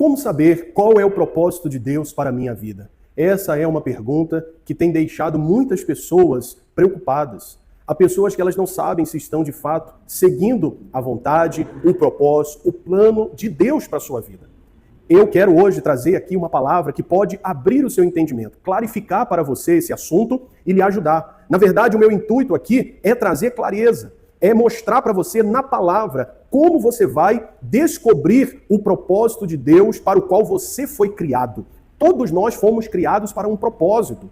Como saber qual é o propósito de Deus para a minha vida? Essa é uma pergunta que tem deixado muitas pessoas preocupadas. Há pessoas que elas não sabem se estão de fato seguindo a vontade, o propósito, o plano de Deus para a sua vida. Eu quero hoje trazer aqui uma palavra que pode abrir o seu entendimento, clarificar para você esse assunto e lhe ajudar. Na verdade, o meu intuito aqui é trazer clareza, é mostrar para você na palavra como você vai descobrir o propósito de Deus para o qual você foi criado. Todos nós fomos criados para um propósito.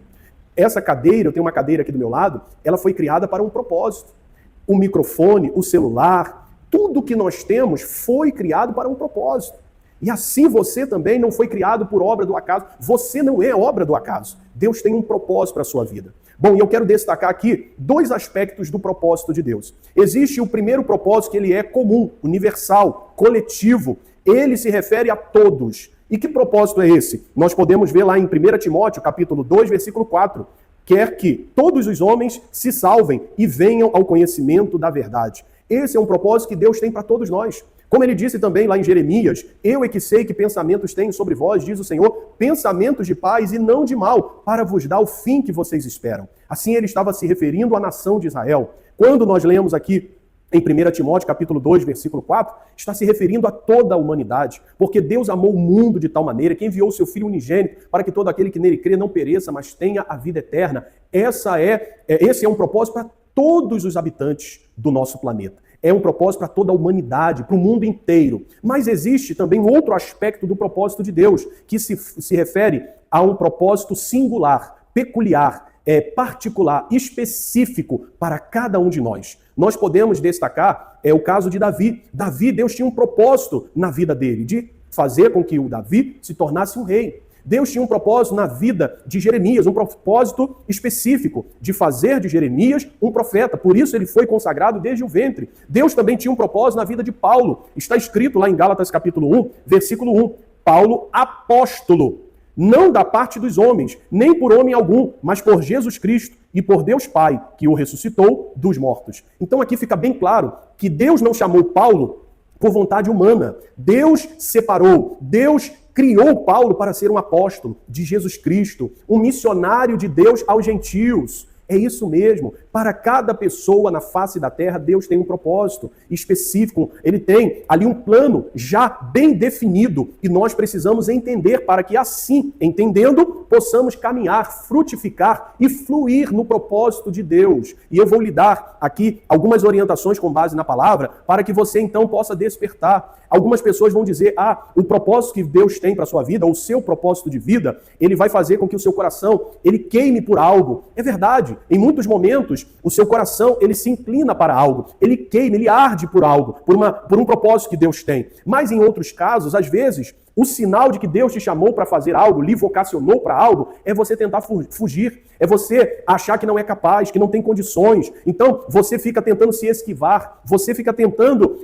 Essa cadeira, eu tenho uma cadeira aqui do meu lado, ela foi criada para um propósito. O microfone, o celular, tudo que nós temos foi criado para um propósito. E assim você também não foi criado por obra do acaso. Você não é obra do acaso. Deus tem um propósito para a sua vida. Bom, e eu quero destacar aqui dois aspectos do propósito de Deus. Existe o primeiro propósito, que ele é comum, universal, coletivo. Ele se refere a todos. E que propósito é esse? Nós podemos ver lá em 1 Timóteo, capítulo 2, versículo 4. Quer que todos os homens se salvem e venham ao conhecimento da verdade. Esse é um propósito que Deus tem para todos nós. Como ele disse também lá em Jeremias, eu é que sei que pensamentos tenho sobre vós, diz o Senhor, pensamentos de paz e não de mal, para vos dar o fim que vocês esperam. Assim ele estava se referindo à nação de Israel. Quando nós lemos aqui em 1 Timóteo, capítulo 2, versículo 4, está se referindo a toda a humanidade, porque Deus amou o mundo de tal maneira que enviou o seu Filho unigênito para que todo aquele que nele crê não pereça, mas tenha a vida eterna. Esse é um propósito para todos os habitantes do nosso planeta. É um propósito para toda a humanidade, para o mundo inteiro. Mas existe também um outro aspecto do propósito de Deus, que se refere a um propósito singular, peculiar, particular, específico para cada um de nós. Nós podemos destacar o caso de Davi. Davi, Deus tinha um propósito na vida dele, de fazer com que o Davi se tornasse um rei. Deus tinha um propósito na vida de Jeremias, um propósito específico, de fazer de Jeremias um profeta. Por isso ele foi consagrado desde o ventre. Deus também tinha um propósito na vida de Paulo. Está escrito lá em Gálatas capítulo 1, versículo 1. Paulo, apóstolo, não da parte dos homens, nem por homem algum, mas por Jesus Cristo e por Deus Pai, que o ressuscitou dos mortos. Então aqui fica bem claro que Deus não chamou Paulo por vontade humana. Deus separou, Deus criou Paulo para ser um apóstolo de Jesus Cristo, um missionário de Deus aos gentios. É isso mesmo. Para cada pessoa na face da terra, Deus tem um propósito específico. Ele tem ali um plano já bem definido e nós precisamos entender para que assim, entendendo, possamos caminhar, frutificar e fluir no propósito de Deus. E eu vou lhe dar aqui algumas orientações com base na palavra para que você então possa despertar. Algumas pessoas vão dizer, o propósito que Deus tem para a sua vida, ou o seu propósito de vida, ele vai fazer com que o seu coração, ele queime por algo. É verdade. Em muitos momentos, o seu coração, ele se inclina para algo, ele queima, ele arde por algo, por um propósito que Deus tem. Mas em outros casos, às vezes, o sinal de que Deus te chamou para fazer algo, lhe vocacionou para algo, é você tentar fugir, é você achar que não é capaz, que não tem condições. Então, você fica tentando se esquivar, você fica tentando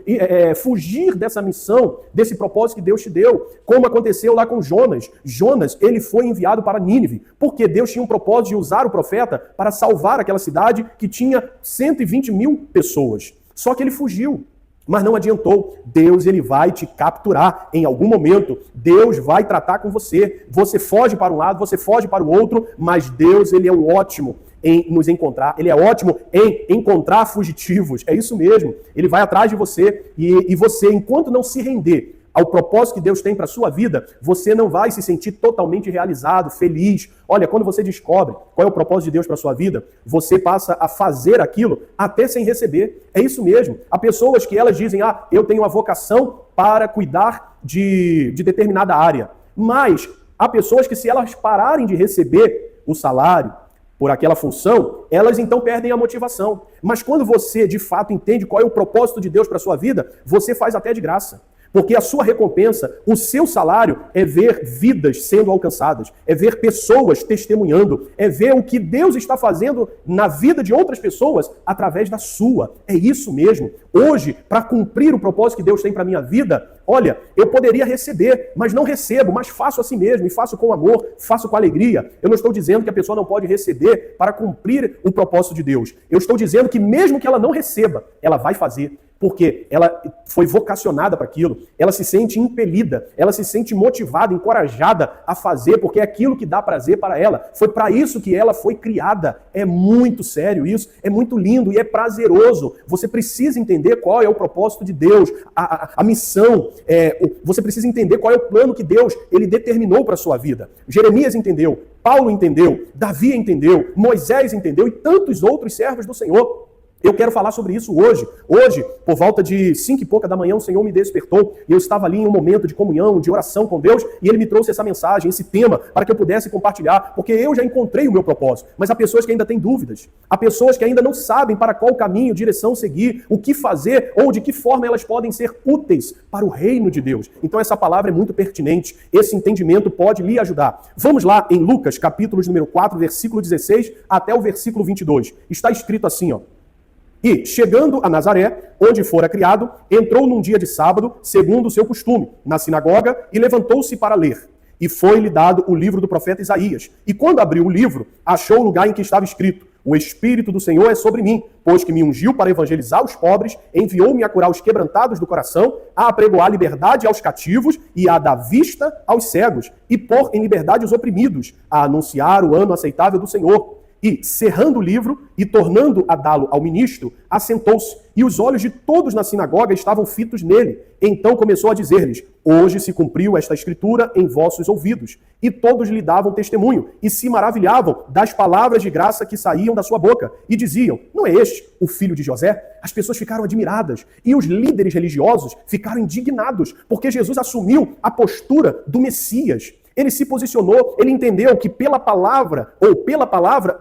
fugir dessa missão, desse propósito que Deus te deu, como aconteceu lá com Jonas. Jonas, ele foi enviado para Nínive, porque Deus tinha um propósito de usar o profeta para salvar aquela cidade que tinha 120 mil pessoas. Só que ele fugiu. Mas não adiantou. Deus, ele vai te capturar em algum momento. Deus vai tratar com você. Você foge para um lado, você foge para o outro, mas Deus, ele é ótimo em nos encontrar. Ele é ótimo em encontrar fugitivos. É isso mesmo. Ele vai atrás de você e você, enquanto não se render ao propósito que Deus tem para a sua vida, você não vai se sentir totalmente realizado, feliz. Olha, quando você descobre qual é o propósito de Deus para a sua vida, você passa a fazer aquilo até sem receber. É isso mesmo. Há pessoas que elas dizem, eu tenho uma vocação para cuidar de determinada área. Mas há pessoas que, se elas pararem de receber o salário por aquela função, elas então perdem a motivação. Mas quando você, de fato, entende qual é o propósito de Deus para a sua vida, você faz até de graça. Porque a sua recompensa, o seu salário é ver vidas sendo alcançadas, é ver pessoas testemunhando, é ver o que Deus está fazendo na vida de outras pessoas através da sua. É isso mesmo. Hoje, para cumprir o propósito que Deus tem para a minha vida, olha, eu poderia receber, mas não recebo, mas faço assim mesmo, e faço com amor, faço com alegria. Eu não estou dizendo que a pessoa não pode receber para cumprir o propósito de Deus. Eu estou dizendo que mesmo que ela não receba, ela vai fazer. porque ela foi vocacionada para aquilo, ela se sente impelida, ela se sente motivada, encorajada a fazer, porque é aquilo que dá prazer para ela. Foi para isso que ela foi criada. É muito sério isso, é muito lindo e é prazeroso. Você precisa entender qual é o propósito de Deus, a missão. Você precisa entender qual é o plano que Deus ele determinou para a sua vida. Jeremias entendeu, Paulo entendeu, Davi entendeu, Moisés entendeu e tantos outros servos do Senhor. Eu quero falar sobre isso hoje. Hoje, por volta de 5 e pouca da manhã, o Senhor me despertou e eu estava ali em um momento de comunhão, de oração com Deus, e Ele me trouxe essa mensagem, esse tema, para que eu pudesse compartilhar, porque eu já encontrei o meu propósito, mas há pessoas que ainda têm dúvidas, há pessoas que ainda não sabem para qual caminho, direção seguir, o que fazer ou de que forma elas podem ser úteis para o reino de Deus. Então essa palavra é muito pertinente, esse entendimento pode lhe ajudar. Vamos lá em Lucas, capítulo número 4, versículo 16 até o versículo 22. Está escrito assim, ó. E, chegando a Nazaré, onde fora criado, entrou num dia de sábado, segundo o seu costume, na sinagoga, e levantou-se para ler. E foi-lhe dado o livro do profeta Isaías. E quando abriu o livro, achou o lugar em que estava escrito: O Espírito do Senhor é sobre mim, pois que me ungiu para evangelizar os pobres, enviou-me a curar os quebrantados do coração, a apregoar liberdade aos cativos e a dar vista aos cegos, e pôr em liberdade os oprimidos, a anunciar o ano aceitável do Senhor. E, cerrando o livro e tornando a dá-lo ao ministro, assentou-se, e os olhos de todos na sinagoga estavam fitos nele. Então começou a dizer-lhes: Hoje se cumpriu esta escritura em vossos ouvidos. E todos lhe davam testemunho, e se maravilhavam das palavras de graça que saíam da sua boca, e diziam: Não é este o filho de José? As pessoas ficaram admiradas, e os líderes religiosos ficaram indignados, porque Jesus assumiu a postura do Messias. Ele se posicionou, ele entendeu que pela palavra,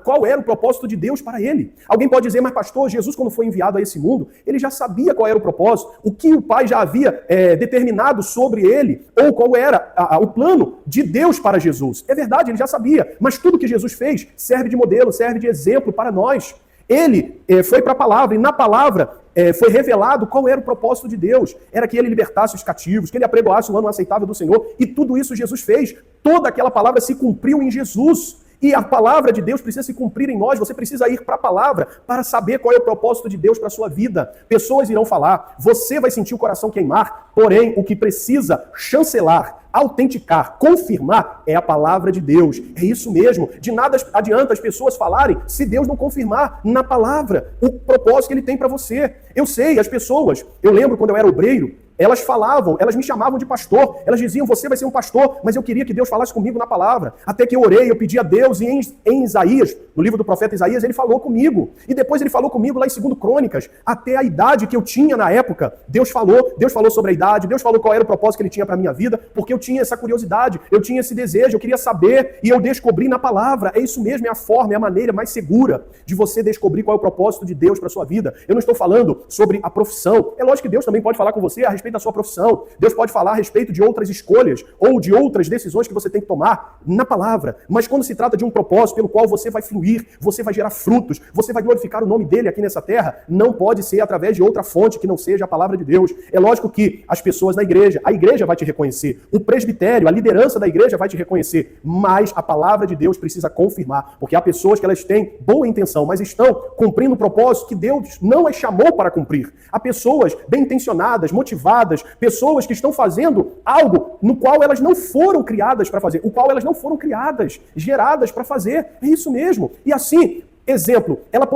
qual era o propósito de Deus para ele. Alguém pode dizer, mas pastor, Jesus quando foi enviado a esse mundo, ele já sabia qual era o propósito, o que o Pai já havia determinado sobre ele, ou qual era o plano de Deus para Jesus. É verdade, ele já sabia, mas tudo que Jesus fez serve de modelo, serve de exemplo para nós. Ele foi para a palavra, e na palavra foi revelado qual era o propósito de Deus. Era que ele libertasse os cativos, que ele apregoasse o ano aceitável do Senhor. E tudo isso Jesus fez. Toda aquela palavra se cumpriu em Jesus. E a palavra de Deus precisa se cumprir em nós. Você precisa ir para a palavra para saber qual é o propósito de Deus para a sua vida. Pessoas irão falar, você vai sentir o coração queimar, porém o que precisa chancelar, autenticar, confirmar é a palavra de Deus. É isso mesmo. De nada adianta as pessoas falarem se Deus não confirmar na palavra o propósito que Ele tem para você. Eu sei, as pessoas, eu lembro quando eu era obreiro, elas falavam, elas me chamavam de pastor, elas diziam, você vai ser um pastor, mas eu queria que Deus falasse comigo na palavra. Até que eu orei, eu pedi a Deus, e em Isaías, no livro do profeta Isaías, ele falou comigo. E depois ele falou comigo lá em 2 Crônicas, até a idade que eu tinha na época. Deus falou sobre a idade, Deus falou qual era o propósito que Ele tinha para a minha vida, porque eu tinha essa curiosidade, eu tinha esse desejo, eu queria saber, e eu descobri na palavra. É isso mesmo, é a forma, é a maneira mais segura de você descobrir qual é o propósito de Deus para a sua vida. Eu não estou falando sobre a profissão. É lógico que Deus também pode falar com você a respeito da sua profissão. Deus pode falar a respeito de outras escolhas ou de outras decisões que você tem que tomar na palavra. Mas quando se trata de um propósito pelo qual você vai fluir, você vai gerar frutos, você vai glorificar o nome dele aqui nessa terra, não pode ser através de outra fonte que não seja a palavra de Deus. É lógico que as pessoas na igreja, a igreja vai te reconhecer, o presbitério, a liderança da igreja vai te reconhecer, mas a palavra de Deus precisa confirmar, porque há pessoas que elas têm boa intenção, mas estão cumprindo um propósito que Deus não as chamou para cumprir. Há pessoas bem intencionadas, motivadas, pessoas que estão fazendo algo no qual elas não foram criadas para fazer, o qual elas não foram criadas, geradas para fazer. É isso mesmo. E assim, exemplo, ela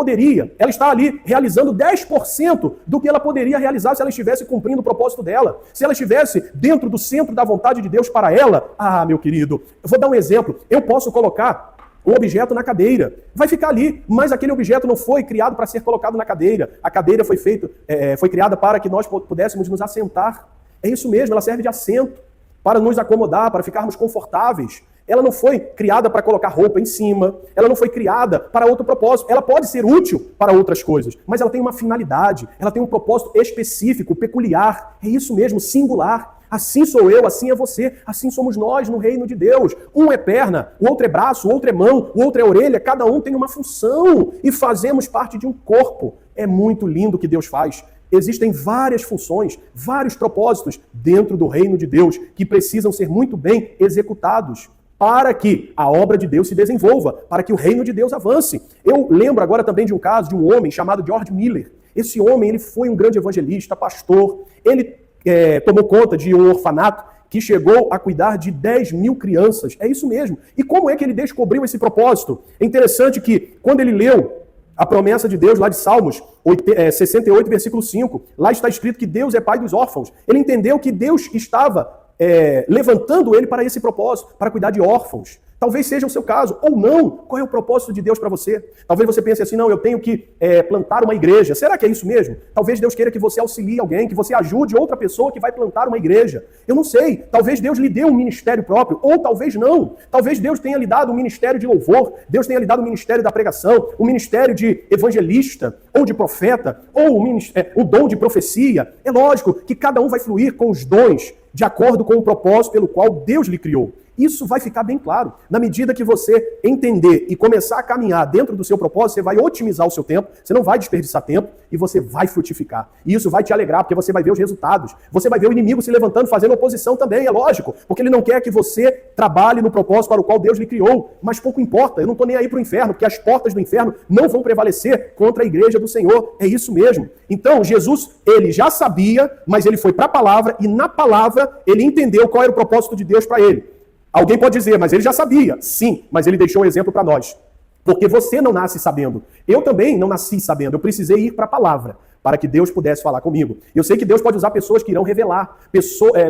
está ali realizando 10% do que ela poderia realizar se ela estivesse cumprindo o propósito dela. Se ela estivesse dentro do centro da vontade de Deus para ela, meu querido, eu vou dar um exemplo. Eu posso colocar um objeto na cadeira. Vai ficar ali, mas aquele objeto não foi criado para ser colocado na cadeira. A cadeira foi criada para que nós pudéssemos nos assentar. É isso mesmo, ela serve de assento, para nos acomodar, para ficarmos confortáveis. Ela não foi criada para colocar roupa em cima, ela não foi criada para outro propósito. Ela pode ser útil para outras coisas, mas ela tem uma finalidade, ela tem um propósito específico, peculiar. É isso mesmo, singular. Assim sou eu, assim é você, assim somos nós no reino de Deus. Um é perna, o outro é braço, o outro é mão, o outro é orelha, cada um tem uma função e fazemos parte de um corpo. É muito lindo o que Deus faz. Existem várias funções, vários propósitos dentro do reino de Deus que precisam ser muito bem executados para que a obra de Deus se desenvolva, para que o reino de Deus avance. Eu lembro agora também de um caso de um homem chamado George Miller. Esse homem, ele foi um grande evangelista, pastor, ele tomou conta de um orfanato que chegou a cuidar de 10 mil crianças. É isso mesmo. E como é que ele descobriu esse propósito? É interessante que, quando ele leu a promessa de Deus lá de Salmos 68, versículo 5, lá está escrito que Deus é pai dos órfãos. Ele entendeu que Deus estava levantando ele para esse propósito, para cuidar de órfãos. Talvez seja o seu caso, ou não. Qual é o propósito de Deus para você? Talvez você pense assim, não, eu tenho que plantar uma igreja. Será que é isso mesmo? Talvez Deus queira que você auxilie alguém, que você ajude outra pessoa que vai plantar uma igreja. Eu não sei. Talvez Deus lhe dê um ministério próprio, ou talvez não. Talvez Deus tenha lhe dado um ministério de louvor, Deus tenha lhe dado um ministério da pregação, um ministério de evangelista, ou de profeta, ou o dom de profecia. É lógico que cada um vai fluir com os dons de acordo com o propósito pelo qual Deus lhe criou. Isso vai ficar bem claro. Na medida que você entender e começar a caminhar dentro do seu propósito, você vai otimizar o seu tempo, você não vai desperdiçar tempo e você vai frutificar. E isso vai te alegrar, porque você vai ver os resultados. Você vai ver o inimigo se levantando, fazendo oposição também, é lógico. Porque ele não quer que você trabalhe no propósito para o qual Deus lhe criou. Mas pouco importa, eu não estou nem aí para o inferno, porque as portas do inferno não vão prevalecer contra a igreja do Senhor. É isso mesmo. Então, Jesus, ele já sabia, mas ele foi para a palavra e na palavra ele entendeu qual era o propósito de Deus para ele. Alguém pode dizer, mas ele já sabia. Sim, mas ele deixou um exemplo para nós. Porque você não nasce sabendo. Eu também não nasci sabendo. Eu precisei ir para a palavra para que Deus pudesse falar comigo. Eu sei que Deus pode usar pessoas que irão revelar.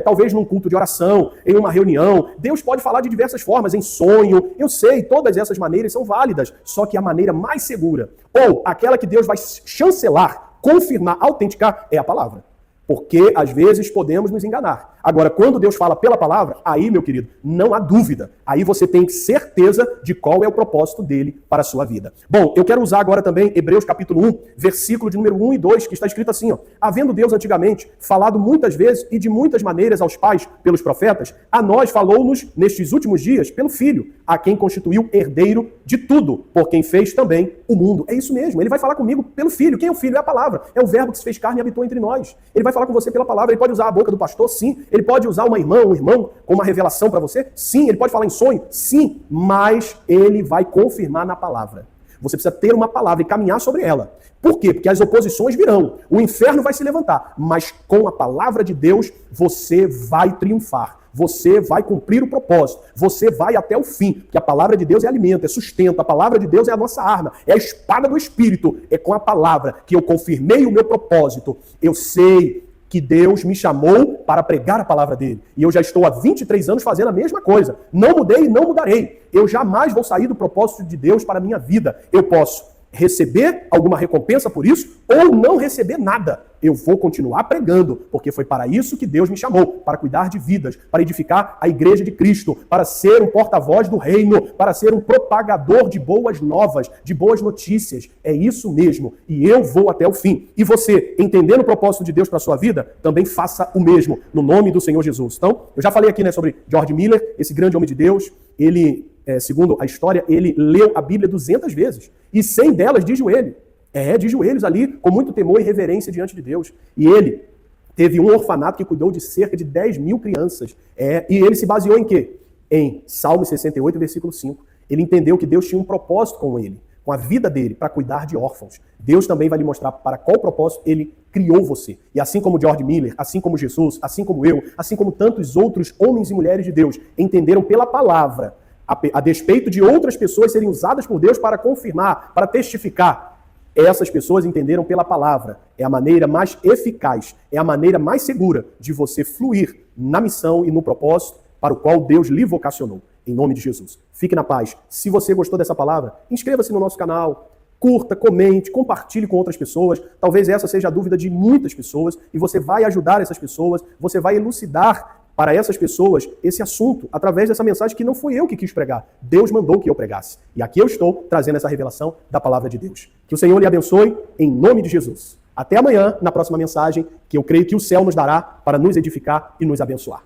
Talvez num culto de oração, em uma reunião. Deus pode falar de diversas formas, em sonho. Eu sei, todas essas maneiras são válidas. Só que a maneira mais segura, ou aquela que Deus vai chancelar, confirmar, autenticar, é a palavra. Porque, às vezes, podemos nos enganar. Agora, quando Deus fala pela palavra, aí, meu querido, não há dúvida. Aí você tem certeza de qual é o propósito dele para a sua vida. Bom, eu quero usar agora também Hebreus capítulo 1, versículo de número 1 e 2, que está escrito assim, ó. Havendo Deus antigamente falado muitas vezes e de muitas maneiras aos pais pelos profetas, a nós falou-nos nestes últimos dias pelo Filho, a quem constituiu herdeiro de tudo, por quem fez também o mundo. É isso mesmo, ele vai falar comigo pelo Filho. Quem é o Filho? É a palavra. É o verbo que se fez carne e habitou entre nós. Ele vai falar com você pela palavra, ele pode usar a boca do pastor, sim. Ele pode usar uma irmã, um irmão, com uma revelação para você, sim. Ele pode falar em sonho, sim. Mas ele vai confirmar na palavra. Você precisa ter uma palavra e caminhar sobre ela. Por quê? Porque as oposições virão. O inferno vai se levantar. Mas com a palavra de Deus, você vai triunfar. Você vai cumprir o propósito. Você vai até o fim. Porque a palavra de Deus é alimento, é sustento. A palavra de Deus é a nossa arma. É a espada do Espírito. É com a palavra que eu confirmei o meu propósito. Eu sei que Deus me chamou para pregar a palavra dele. E eu já estou há 23 anos fazendo a mesma coisa. Não mudei e não mudarei. Eu jamais vou sair do propósito de Deus para a minha vida. Eu posso receber alguma recompensa por isso ou não receber nada. Eu vou continuar pregando, porque foi para isso que Deus me chamou, para cuidar de vidas, para edificar a igreja de Cristo, para ser um porta-voz do reino, para ser um propagador de boas novas, de boas notícias. É isso mesmo. E eu vou até o fim. E você, entendendo o propósito de Deus para a sua vida, também faça o mesmo, no nome do Senhor Jesus. Então, eu já falei aqui, sobre George Miller, esse grande homem de Deus. Ele, segundo a história, ele leu a Bíblia 200 vezes. E 100 delas de joelho. De joelhos ali, com muito temor e reverência diante de Deus. E ele teve um orfanato que cuidou de cerca de 10 mil crianças. E ele se baseou em quê? Em Salmo 68, versículo 5. Ele entendeu que Deus tinha um propósito com ele, com a vida dele, para cuidar de órfãos. Deus também vai lhe mostrar para qual propósito ele criou você. E assim como George Miller, assim como Jesus, assim como eu, assim como tantos outros homens e mulheres de Deus, entenderam pela palavra, a despeito de outras pessoas serem usadas por Deus para confirmar, para testificar. Essas pessoas entenderam pela palavra. É a maneira mais eficaz, é a maneira mais segura de você fluir na missão e no propósito para o qual Deus lhe vocacionou. Em nome de Jesus. Fique na paz. Se você gostou dessa palavra, inscreva-se no nosso canal, curta, comente, compartilhe com outras pessoas. Talvez essa seja a dúvida de muitas pessoas e você vai ajudar essas pessoas, você vai elucidar para essas pessoas esse assunto através dessa mensagem que não fui eu que quis pregar. Deus mandou que eu pregasse. E aqui eu estou trazendo essa revelação da palavra de Deus. Que o Senhor lhe abençoe em nome de Jesus. Até amanhã, na próxima mensagem, que eu creio que o céu nos dará para nos edificar e nos abençoar.